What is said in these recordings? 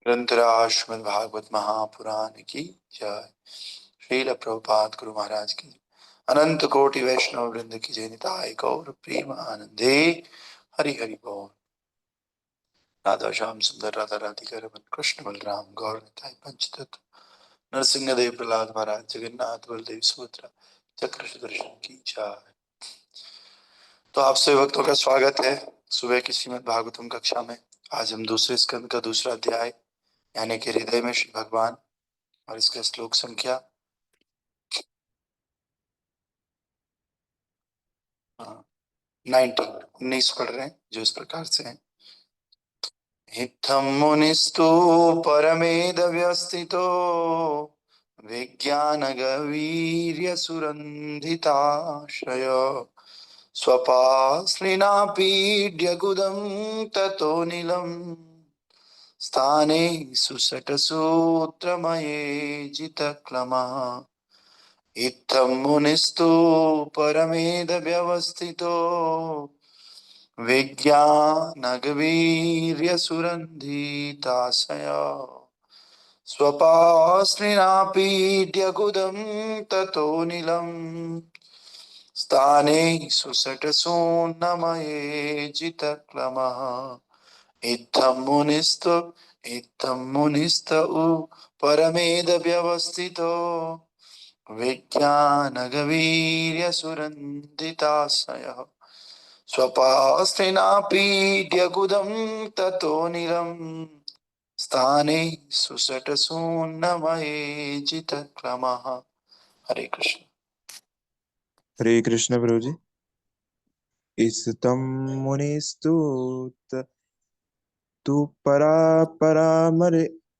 ग्रंथराज श्रीमद् भागवत महापुराण की जय। श्रील प्रभुपाद गुरु महाराज की अनंत कोटि वैष्णव वृंद की जय। निताय गौर प्रेम आनंदे हरि हरि बोल। राधा श्याम सुंदर राधा राधिका रमन कृष्ण बलराम गौर निताय पंचतत्व नरसिंह देव प्रहलाद महाराज जगन्नाथ बलदेव सुभद्रा चक्र सुदर्शन की जय। तो आप सभी भक्तों का स्वागत है सुबह की श्रीमद् भागवतम कक्षा में। आज हम दूसरे स्कंद का दूसरा अध्याय यानी कि हृदय में श्री भगवान और इसका श्लोक संख्या 19 पढ़ रहे हैं, जो इस प्रकार से है। इत्थं मुनिस्तु परमेद व्यस्थितो विज्ञानगवीर्यसुरन्धिताश्रय स्वपाश्लिनापीड्यगुदं ततो नीलम् स्थाने सुषट्सूत्रमये जितक्लमः। इत्थं मुनिस्तु परमेद व्यवस्थितो विज्ञानगवीर्यसुरन्धिताशय स्वपाश्लिनापीड्यगुदं ततो नीलम् स्थाने सुषट्सून्नमये जितक्लमः। इत्थं मुनिस्तु परमेद व्यवस्थितो विज्ञानगवीर्यसुरन्धिताशयः स्वपास्त्रिनापीड्यगुदं ततो नीलम् स्थाने सुषट्सून्नमये जितक्लमः। हरे कृष्ण। हरे कृष्ण प्रभु जी। इस्तम मुनिस्तु तु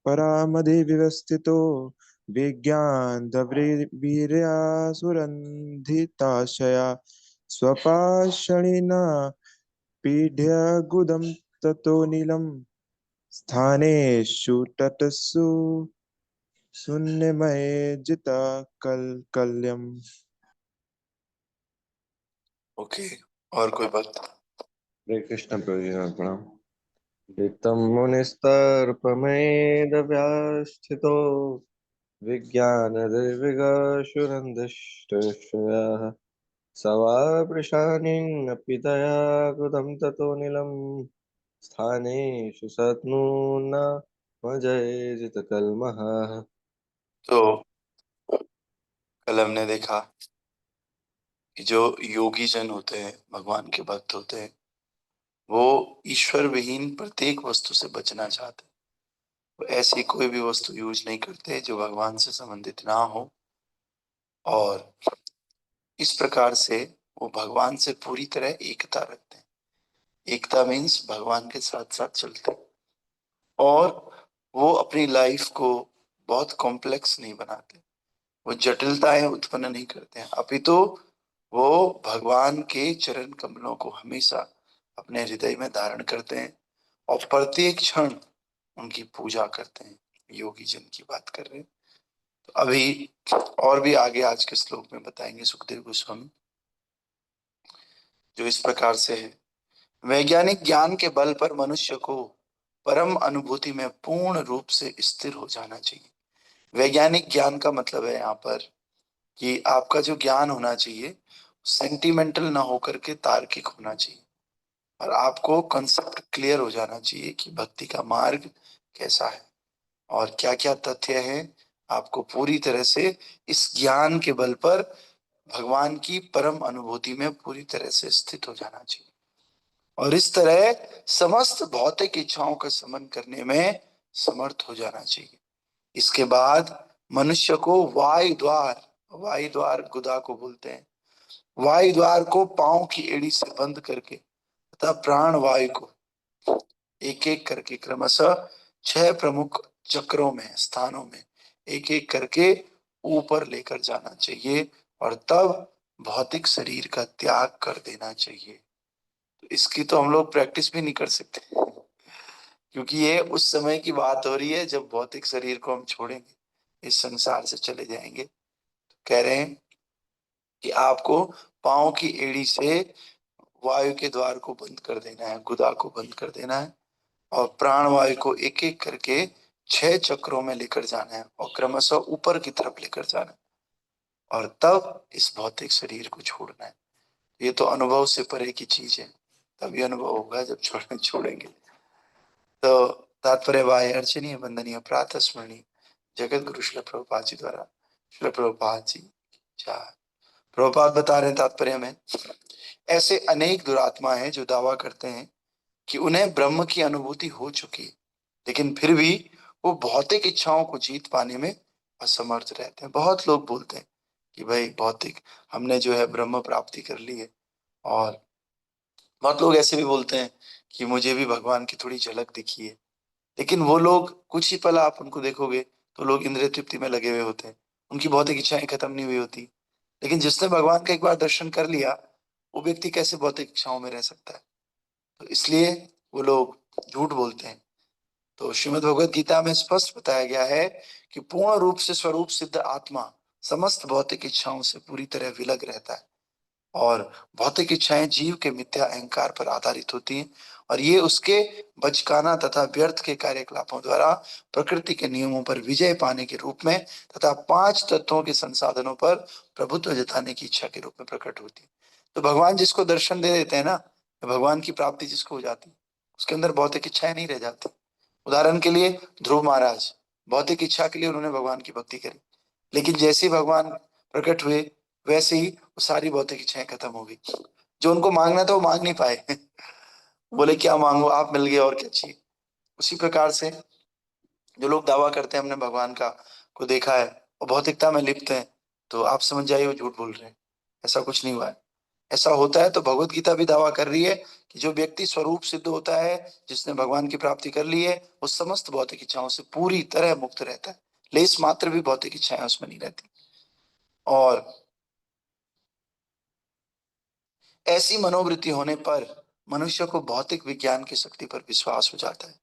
परामदे व्यवस्थितो विज्ञान वीर्यासुरन्धिताशया स्वपाषणिना पीड्य गुदम ततो नीलम स्थानेषु तटस्सु शून्यमये जिता कल्यम। ओके, और कोई बात? हरे कृष्ण प्रभु जी प्रणाम। वित्तं मुनिस्तर्पमेदव्यास्थितो विज्ञानदिर्विगाशुरन्धिष्टश्रयः सवापृशानीन्नपि तया कृतं ततो नीलं स्थानेषु शत्नून् मजैर्जितकल्मः। तो कल हमने देखा कि जो योगी जन होते हैं, भगवान के भक्त होते हैं, वो ईश्वर विहीन प्रत्येक वस्तु से बचना चाहते हैं। वो ऐसी कोई भी वस्तु यूज नहीं करते जो भगवान से संबंधित ना हो, और इस प्रकार से वो भगवान से पूरी तरह एकता रखते हैं। एकता मीन्स भगवान के साथ साथ चलते हैं, और वो अपनी लाइफ को बहुत कॉम्प्लेक्स नहीं बनाते, वो जटिलताएं उत्पन्न नहीं करते हैं, अपितु वो भगवान के चरण कमलों को हमेशा अपने हृदय में धारण करते हैं और प्रत्येक क्षण उनकी पूजा करते हैं। योगी जन की बात कर रहे हैं। तो अभी और भी आगे आज के श्लोक में बताएंगे सुखदेव गोस्वामी, जो इस प्रकार से है। वैज्ञानिक ज्ञान के बल पर मनुष्य को परम अनुभूति में पूर्ण रूप से स्थिर हो जाना चाहिए। वैज्ञानिक ज्ञान का मतलब है यहाँ पर कि आपका जो ज्ञान होना चाहिए सेंटिमेंटल ना होकर के तार्किक होना चाहिए, और आपको कंसेप्ट क्लियर हो जाना चाहिए कि भक्ति का मार्ग कैसा है और क्या क्या तथ्य है। आपको पूरी तरह से इस ज्ञान के बल पर भगवान की परम अनुभूति में पूरी तरह से स्थित हो जाना चाहिए, और इस तरह समस्त भौतिक इच्छाओं का समन करने में समर्थ हो जाना चाहिए। इसके बाद मनुष्य को वायु द्वार गुदा को बोलते हैं, वायु द्वार को पांव की एड़ी से बंद करके तथा प्राण वायु को एक एक करके क्रमशः 6 प्रमुख चक्रों में, स्थानों में एक एक करके ऊपर लेकर जाना चाहिए, और तब भौतिक शरीर का त्याग कर देना चाहिए। तो इसकी तो हम लोग प्रैक्टिस भी नहीं कर सकते, क्योंकि ये उस समय की बात हो रही है जब भौतिक शरीर को हम छोड़ेंगे, इस संसार से चले जाएंगे। तो कह रहे हैं कि आपको पांव की एड़ी से वायु के द्वार को बंद कर देना है, गुदा को बंद कर देना है, और प्राण वायु को एक एक करके 6 चक्रों में लेकर जाना है और क्रमशः ऊपर की तरफ लेकर जाना है, और तब इस भौतिक शरीर को छोड़ना है। ये तो अनुभव से परे की चीज है, तभी अनुभव होगा जब छोड़ेंगे। तो तात्पर्य वाय अर्चनीय वंदनीय प्रातः स्मरणीय जगत गुरु श्रील प्रभुपाद जी द्वारा। श्रील प्रभुपाद जी जय। प्रभुपाद बता रहे हैं तात्पर्य में, ऐसे अनेक दुरात्मा हैं जो दावा करते हैं कि उन्हें ब्रह्म की अनुभूति हो चुकी है, लेकिन फिर भी वो भौतिक इच्छाओं को जीत पाने में असमर्थ रहते हैं। बहुत लोग बोलते हैं कि भाई भौतिक हमने जो है ब्रह्म प्राप्ति कर ली है, और बहुत लोग ऐसे भी बोलते हैं कि मुझे भी भगवान की थोड़ी झलक दिखी है। लेकिन वो लोग कुछ ही पल आप उनको देखोगे तो लोग इंद्रिय तृप्ति में लगे हुए होते हैं, उनकी भौतिक इच्छाएं खत्म नहीं हुई होती। लेकिन जिसने भगवान का एक बार दर्शन कर लिया, वो व्यक्ति कैसे भौतिक इच्छाओं में रह सकता है? तो इसलिए वो लोग झूठ बोलते हैं। तो श्रीमद् भगवत गीता में स्पष्ट बताया गया है कि पूर्ण रूप से स्वरूप सिद्ध आत्मा समस्त भौतिक इच्छाओं से पूरी तरह विलग रहता है, और भौतिक इच्छाएं जीव के मिथ्या अहंकार पर आधारित होती हैं, और ये उसके बचकाना तथा व्यर्थ के कार्यकलापों द्वारा प्रकृति के नियमों पर विजय पाने के रूप में तथा 5 तत्वों के संसाधनों पर प्रभुत्व जताने की इच्छा के रूप में प्रकट होती है। तो भगवान जिसको दर्शन दे देते हैं ना, भगवान की प्राप्ति जिसको हो जाती है, उसके अंदर भौतिक इच्छाएं नहीं रह जाती। उदाहरण के लिए ध्रुव महाराज, भौतिक इच्छा के लिए उन्होंने भगवान की भक्ति करी, लेकिन जैसे ही भगवान प्रकट हुए वैसे ही वो सारी भौतिक इच्छाएं खत्म हो गई। जो उनको मांगना था वो मांग नहीं पाए। बोले क्या मांगो, आप मिल गए और क्या चाहिए। उसी प्रकार से जो लोग दावा करते हैं हमने भगवान का को देखा है और भौतिकता में लिप्त हैं, तो आप समझ जाइए वो झूठ बोल रहे हैं। ऐसा कुछ नहीं हुआ है। ऐसा होता है तो भगवत गीता भी दावा कर रही है कि जो व्यक्ति स्वरूप सिद्ध होता है, जिसने भगवान की प्राप्ति कर ली है, वो समस्त भौतिक इच्छाओं से पूरी तरह मुक्त रहता है। लेस मात्र भी भौतिक इच्छाएं उसमें नहीं रहती। और ऐसी मनोवृत्ति होने पर मनुष्य को भौतिक विज्ञान की शक्ति पर विश्वास हो जाता है,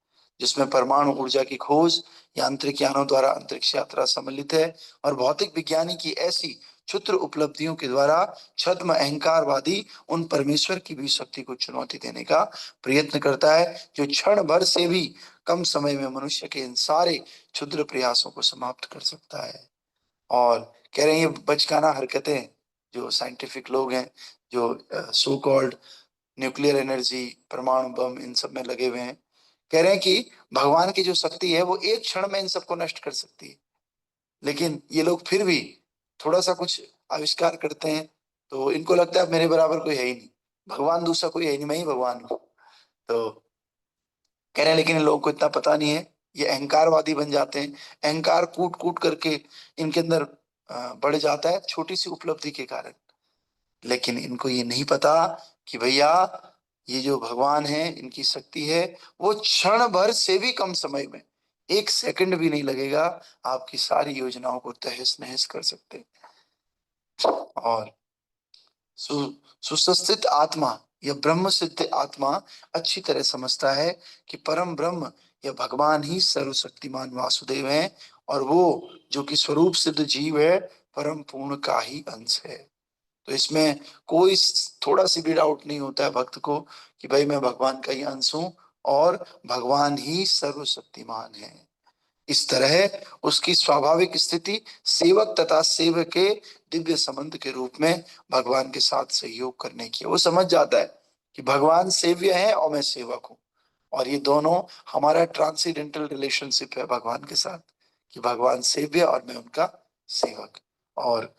जिसमें परमाणु ऊर्जा की खोज यांत्रिक यानों द्वारा अंतरिक्ष यात्रा सम्मिलित है, और भौतिक विज्ञानी की ऐसी क्षुद्र उपलब्धियों के द्वारा छद्म अहंकारवादी उन परमेश्वर की भी शक्ति को चुनौती देने का प्रयत्न करता है, जो क्षण भर से भी कम समय में मनुष्य के इन सारे क्षुद्र प्रयासों को समाप्त कर सकता है। और कह रहे हैं ये बचकाना हरकतें, जो साइंटिफिक लोग हैं, जो सो कॉल्ड न्यूक्लियर एनर्जी परमाणु बम इन सब में लगे हुए हैं, कह रहे हैं कि भगवान की जो शक्ति है वो एक क्षण में इन सबको नष्ट कर सकती है। लेकिन ये लोग फिर भी थोड़ा सा कुछ आविष्कार करते हैं तो इनको लगता है मेरे बराबर कोई है ही नहीं, भगवान दूसरा कोई है ही नहीं, मैं ही भगवान हूँ। तो कह रहे हैं लेकिन इन लोगों को इतना पता नहीं है, ये अहंकारवादी बन जाते हैं। अहंकार कूट कूट करके इनके अंदर बढ़ जाता है छोटी सी उपलब्धि के कारण। लेकिन इनको ये नहीं पता कि भैया ये जो भगवान है इनकी शक्ति है, वो क्षण भर से भी कम समय में, एक सेकंड भी नहीं लगेगा, आपकी सारी योजनाओं को तहस नहस कर सकते हैं। और सुस्थित आत्मा या ब्रह्म सिद्ध आत्मा अच्छी तरह समझता है कि परम ब्रह्म या भगवान ही सर्वशक्तिमान वासुदेव है, और वो जो कि स्वरूप सिद्ध जीव है परम पूर्ण का ही अंश है। तो इसमें कोई थोड़ा सी भी डाउट नहीं होता है भक्त को कि भाई मैं भगवान का ही अंश हूं और भगवान ही सर्वशक्तिमान है। इस तरह उसकी स्वाभाविक स्थिति सेवक तथा सेवक के दिव्य संबंध के रूप में भगवान के साथ सहयोग करने की, वो समझ जाता है कि भगवान सेव्य है और मैं सेवक हूं, और ये दोनों हमारा ट्रांसीडेंटल रिलेशनशिप है भगवान के साथ, कि भगवान सेव्य और मैं उनका सेवक। और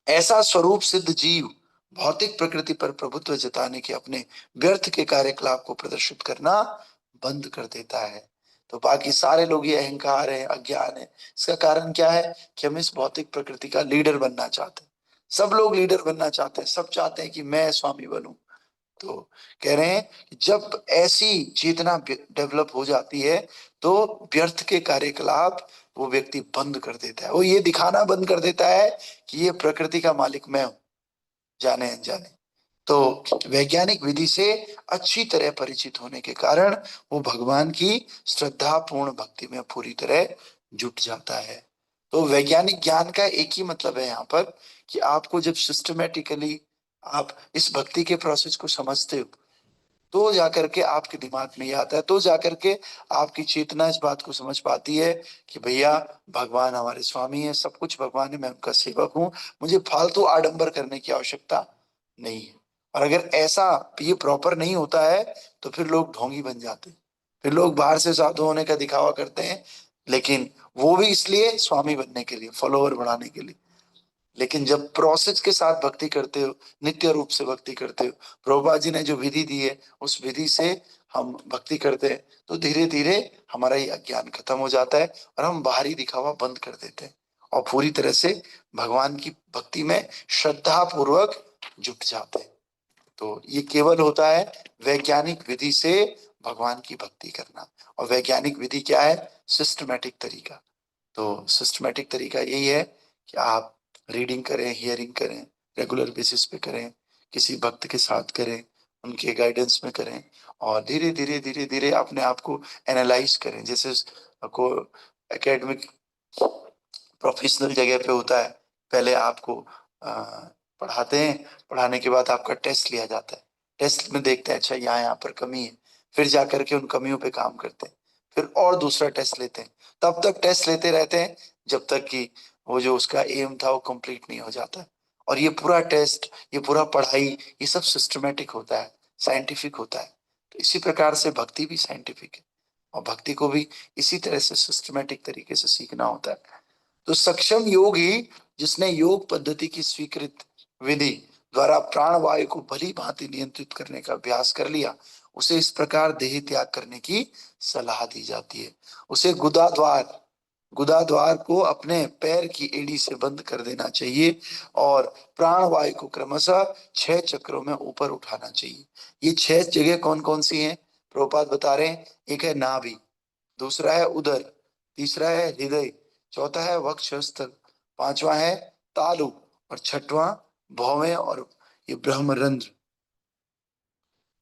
ऐसा स्वरूप सिद्ध जीव भौतिक प्रकृति पर प्रभुत्व जताने के अपने व्यर्थ के कार्यकलाप को प्रदर्शित करना बंद कर देता है। तो बाकी सारे लोग ये अहंकार है, अज्ञान है, इसका कारण क्या है कि हम इस भौतिक प्रकृति का लीडर बनना चाहते हैं। सब लोग लीडर बनना चाहते हैं, सब चाहते हैं कि मैं स्वामी बनूं। तो कह रहे हैं कि जब ऐसी चेतना डेवलप हो जाती है तो व्यर्थ के कार्यकलाप वो व्यक्ति बंद कर देता है, वो ये दिखाना बंद कर देता है कि ये प्रकृति का मालिक मैं हूं, जाने अनजाने। तो वैज्ञानिक विधि से अच्छी तरह परिचित होने के कारण वो भगवान की श्रद्धा पूर्ण भक्ति में पूरी तरह जुट जाता है। तो वैज्ञानिक ज्ञान का एक ही मतलब है यहाँ पर कि आपको जब सिस्टमेटिकली आप इस भक्ति के प्रोसेस को समझते हो, तो जाकर के आपके दिमाग में ये आता है, तो जाकर के आपकी चेतना इस बात को समझ पाती है कि भैया भगवान हमारे स्वामी है, सब कुछ भगवान है, मैं उनका सेवक हूं, मुझे फालतू आडंबर करने की आवश्यकता नहीं है। और अगर ऐसा ये प्रॉपर नहीं होता है तो फिर लोग ढोंगी बन जाते हैं, फिर लोग बाहर से साधु होने का दिखावा करते हैं, लेकिन वो भी इसलिए स्वामी बनने के लिए, फॉलोवर बढ़ाने के लिए। लेकिन जब प्रोसेस के साथ भक्ति करते हो, नित्य रूप से भक्ति करते हो, प्रभुपाद जी ने जो विधि दी है उस विधि से हम भक्ति करते हैं, तो धीरे धीरे हमारा ये अज्ञान खत्म हो जाता है और हम बाहरी दिखावा बंद कर देते हैं और पूरी तरह से भगवान की भक्ति में श्रद्धा पूर्वक जुट जाते हैं। तो ये केवल होता है वैज्ञानिक विधि से भगवान की भक्ति करना। और वैज्ञानिक विधि क्या है? सिस्टमैटिक तरीका। तो सिस्टमैटिक तरीका यही है कि आप रीडिंग करें, हियरिंग करें, रेगुलर बेसिस पे करें, किसी भक्त के साथ करें, उनके गाइडेंस में करें, और धीरे धीरे धीरे धीरे अपने आप को एनालाइज करें। जैसे को एकेडमिक प्रोफेशनल जगह पे होता है, पहले आपको पढ़ाते हैं, पढ़ाने के बाद आपका टेस्ट लिया जाता है, टेस्ट में देखते हैं अच्छा यहाँ यहाँ पर कमी है, फिर जाकर के उन कमियों पे काम करते हैं, फिर और दूसरा टेस्ट लेते हैं, तब तक टेस्ट लेते रहते हैं जब तक कि वो जो उसका एम था वो कंप्लीट नहीं हो जाता। और ये पूरा टेस्ट, ये पूरा पढ़ाई, ये सब सिस्टमेटिक होता है, साइंटिफिक होता है। तो इसी प्रकार से भक्ति भी साइंटिफिक है, और भक्ति को भी इसी तरह से सिस्टमेटिक तरीके से सीखना होता है। तो सक्षम योगी जिसने योग पद्धति की स्वीकृत विधि द्वारा प्राण वायु को भली भांति नियंत्रित करने का अभ्यास कर लिया, उसे इस प्रकार देह त्याग करने की सलाह दी जाती है। उसे गुदा द्वार को अपने पैर की एड़ी से बंद कर देना चाहिए और प्राण वायु को क्रमशः 6 चक्रों में ऊपर उठाना चाहिए। ये 6 जगह कौन कौन सी हैं? प्रभुपाद बता रहे हैं। एक है नाभि, दूसरा है उदर, तीसरा है हृदय, चौथा है वक्षस्थल, पांचवा है तालु, और छठवां भौवें और ये ब्रह्मरंध्र।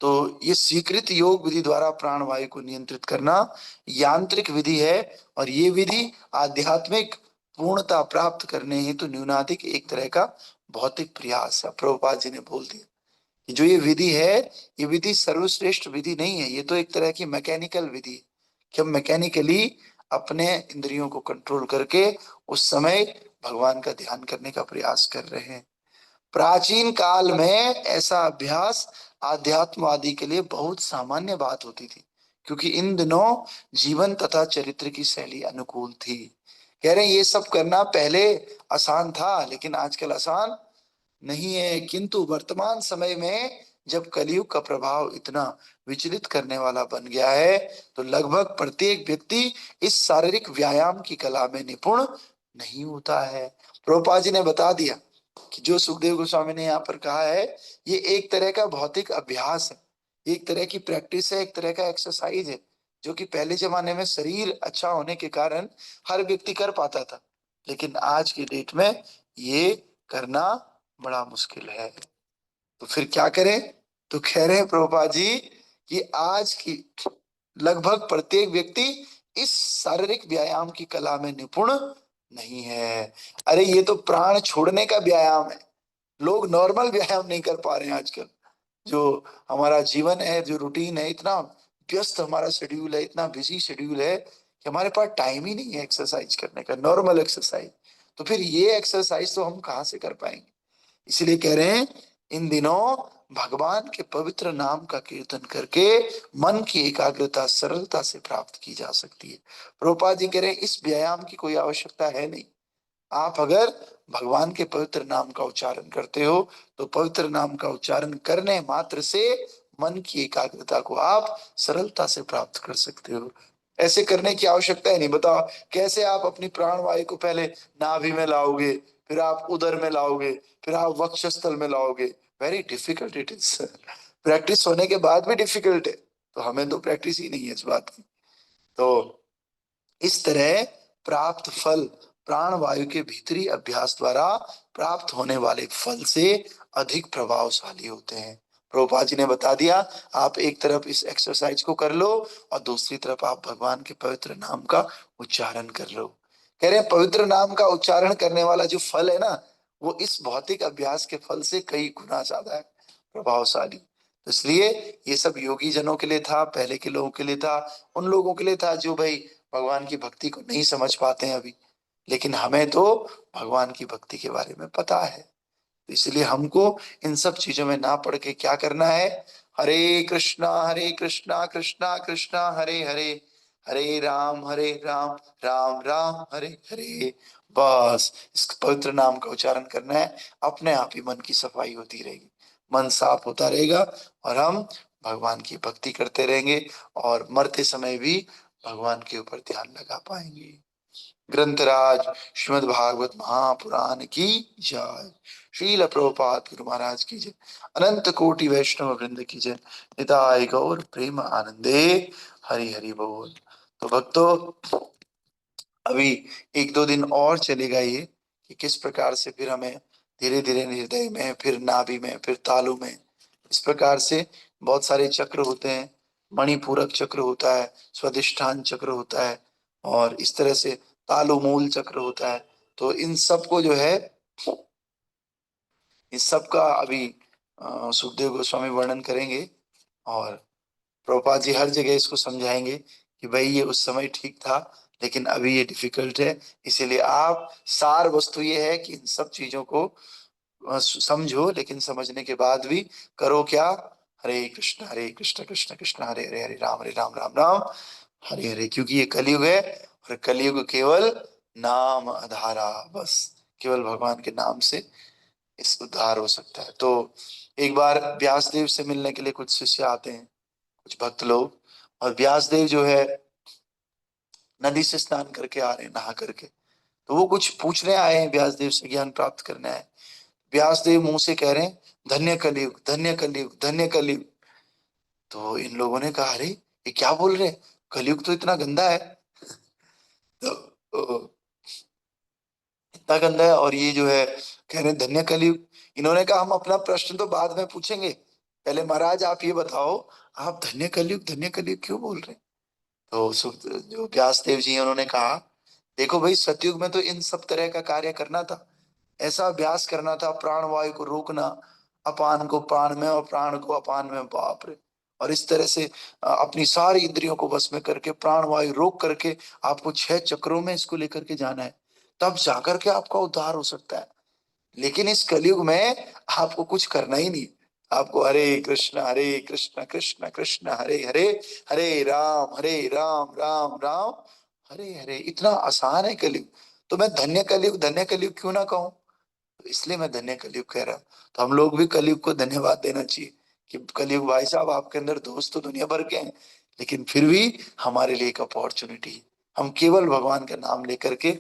तो ये स्वीकृत योग विधि द्वारा प्राण वायु को नियंत्रित करना यांत्रिक विधि है, और ये विधि आध्यात्मिक पूर्णता प्राप्त करने हेतु न्यूनाधिक एक तरह का भौतिक प्रयास है। प्रभुपाद जी ने बोल दिया कि जो ये विधि है, ये विधि सर्वश्रेष्ठ विधि नहीं है, ये तो एक तरह की मैकेनिकल विधि है कि हम मैकेनिकली अपने इंद्रियों को कंट्रोल करके उस समय भगवान का ध्यान करने का प्रयास कर रहे हैं। प्राचीन काल में ऐसा अभ्यास आध्यात्मवादी के लिए बहुत सामान्य बात होती थी, क्योंकि इन दिनों जीवन तथा चरित्र की शैली अनुकूल थी। कह रहे हैं ये सब करना पहले आसान था, लेकिन आजकल आसान नहीं है। किंतु वर्तमान समय में जब कलयुग का प्रभाव इतना विचलित करने वाला बन गया है, तो लगभग प्रत्येक व्यक्ति इस शारीरिक व्यायाम की कला में निपुण नहीं होता है। प्रभुपाद जी ने बता दिया कि जो सुखदेव गोस्वामी ने यहाँ पर कहा है, ये एक तरह का भौतिक अभ्यास है, एक तरह की प्रैक्टिस है, एक तरह का एक्सरसाइज है, जो कि पहले जमाने में शरीर अच्छा होने के कारण हर व्यक्ति कर पाता था, लेकिन आज की डेट में ये करना बड़ा मुश्किल है। तो फिर क्या करें? तो कह रहे हैं प्रभुपाद जी कि आज की लगभग प्रत्येक व्यक्ति इस शारीरिक व्यायाम की कला में निपुण नहीं है। अरे ये तो प्राण छोड़ने का व्यायाम है, लोग नॉर्मल व्यायाम नहीं कर पा रहे हैं आजकल। जो हमारा जीवन है, जो रूटीन है, इतना व्यस्त हमारा शेड्यूल है, इतना बिजी शेड्यूल है कि हमारे पास टाइम ही नहीं है एक्सरसाइज करने का, नॉर्मल एक्सरसाइज। तो फिर ये एक्सरसाइज तो हम कहाँ से कर पाएंगे? इसलिए कह रहे हैं इन दिनों भगवान के पवित्र नाम का कीर्तन करके मन की एकाग्रता सरलता से प्राप्त की जा सकती है। प्रभुपाद जी कह रहे हैं इस व्यायाम की कोई आवश्यकता है नहीं। आप अगर भगवान के पवित्र नाम का उच्चारण करते हो, तो पवित्र नाम का उच्चारण करने मात्र से मन की एकाग्रता को आप सरलता से प्राप्त कर सकते हो। ऐसे करने की आवश्यकता ही नहीं। बताओ कैसे आप अपनी प्राण वायु को पहले नाभि में लाओगे, फिर आप उदर में लाओगे, फिर आप वक्षस्थल में लाओगे? Very difficult it is. Practice होने के बाद भी डिफिकल्ट है, तो हमें तो प्रैक्टिस ही नहीं है इस बात की। तो इस तरह प्राप्त फल प्राण वायु के भीतरी अभ्यास द्वारा प्राप्त होने वाले फल से अधिक प्रभावशाली होते हैं। प्रभुपाद जी ने बता दिया, आप एक तरफ इस एक्सरसाइज को कर लो और दूसरी तरफ आप भगवान के पवित्र नाम का उच्चारण कर लो। कह रहे हैं पवित्र नाम का उच्चारण करने वाला जो फल है ना, वो इस भौतिक अभ्यास के फल से कई गुना ज्यादा है प्रभावशाली। तो इसलिए ये सब योगी जनों के लिए था, पहले के लोगों के लिए था, उन लोगों के लिए था जो भाई भगवान की भक्ति को नहीं समझ पाते हैं अभी। लेकिन हमें तो भगवान की भक्ति के बारे में पता है, तो इसलिए हमको इन सब चीजों में ना पड़ के क्या करना है, हरे कृष्णा कृष्णा कृष्णा हरे हरे, हरे राम राम राम हरे हरे। बस इस पवित्र नाम का उच्चारण करना है, अपने आप ही मन की सफाई होती रहेगी, मन साफ होता रहेगा और हम भगवान की भक्ति करते रहेंगे और मरते समय भी भगवान के ऊपर ध्यान लगा पाएंगे। ग्रंथराज श्रीमद् भागवत महापुराण की जय। श्रील प्रभुपाद गुरु महाराज की जय। अनंत कोटि वैष्णव वृंद की जय। निताय गौर प्रेम आनंदे। हरि हरि बोल। तो भक्तों, अभी एक दो दिन और चलेगा ये कि किस प्रकार से फिर हमें धीरे धीरे हृदय में, फिर नाभि में, फिर तालु में, इस प्रकार से बहुत सारे चक्र होते हैं। मणिपूरक चक्र होता है, स्वादिष्ठान चक्र होता है, और इस तरह से तालु मूल चक्र होता है। तो इन सब को जो है, इस सब का अभी सुखदेव गोस्वामी वर्णन करेंगे और प्रभुपाद जी हर जगह इसको समझाएंगे कि भाई ये उस समय ठीक था लेकिन अभी ये डिफिकल्ट है। इसीलिए आप, सार वस्तु ये है कि इन सब चीजों को समझो, लेकिन समझने के बाद भी करो क्या, हरे कृष्ण कृष्ण कृष्ण हरे हरे, हरे राम राम राम हरे हरे। क्योंकि ये कलयुग है और कलयुग केवल नाम आधारा, बस केवल भगवान के नाम से इस उद्धार हो सकता है। तो एक बार व्यासदेव से मिलने के लिए कुछ शिष्य आते हैं, कुछ भक्त लोग, और व्यासदेव जो है नदी से स्नान करके आ रहे हैं, नहा करके। तो वो कुछ पूछने आए हैं, व्यासदेव से ज्ञान प्राप्त करने आए। व्यासदेव मुंह से कह रहे हैं धन्य कलयुग, धन्य कलयुग, धन्य कलयुग। तो इन लोगों ने कहा अरे ये क्या बोल रहे हैं, कलयुग तो इतना गंदा है। तो इतना गंदा है और ये जो है कह रहे हैं धन्य कलयुग। इन्होंने कहा हम अपना प्रश्न तो बाद में पूछेंगे, पहले महाराज आप ये बताओ, आप धन्य कलयुग क्यों बोल रहे हैं। तो जो व्यास देव जी हैं उन्होंने कहा देखो भाई, सतयुग में तो इन सब तरह का कार्य करना था, ऐसा अभ्यास करना था, प्राण वायु को रोकना, अपान को प्राण में और प्राण को अपान में, बाप रे। और इस तरह से अपनी सारी इंद्रियों को बस में करके प्राण वायु रोक करके आपको 6 चक्रों में इसको लेकर के जाना है, तब जाकर के आपका उद्धार हो सकता है। लेकिन इस कलयुग में आपको कुछ करना ही नहीं, आपको हरे कृष्ण कृष्ण कृष्ण हरे हरे, हरे राम राम राम हरे हरे। इतना आसान है कलयुग। तो मैं धन्य कलयुग क्यों ना कहूं, तो इसलिए मैं धन्य कलयुग कह रहा हूं। तो हम लोग भी कलयुग को धन्यवाद देना चाहिए कि कलयुग भाई साहब, आपके अंदर दोस्त तो दुनिया भर के हैं, लेकिन फिर भी हमारे लिए एक अपॉर्चुनिटी है, हम केवल भगवान का नाम लेकर के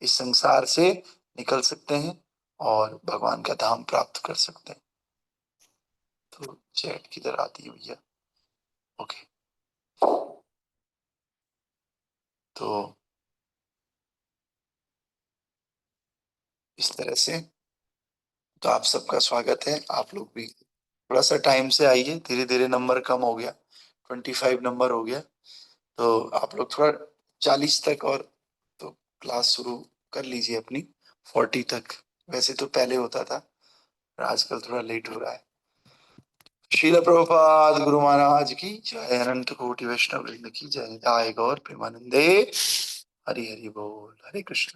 इस संसार से निकल सकते हैं और भगवान का धाम प्राप्त कर सकते हैं। तो चैट किधर आती है भैया, ओके। तो इस तरह से, तो आप सबका स्वागत है, आप लोग भी थोड़ा सा टाइम से आइए, धीरे धीरे नंबर कम हो गया, 25 नंबर हो गया, तो आप लोग थोड़ा 40 तक और तो क्लास शुरू कर लीजिए अपनी, 40 तक। वैसे तो पहले होता था, पर आजकल थोड़ा लेट हो रहा है। श्रील प्रभुपाद गुरु महाराज की जय। अनंत कोटि वैष्णव वृंद की जय। जय गौर प्रेमानंदे। हरि हरि बोल। हरे कृष्ण।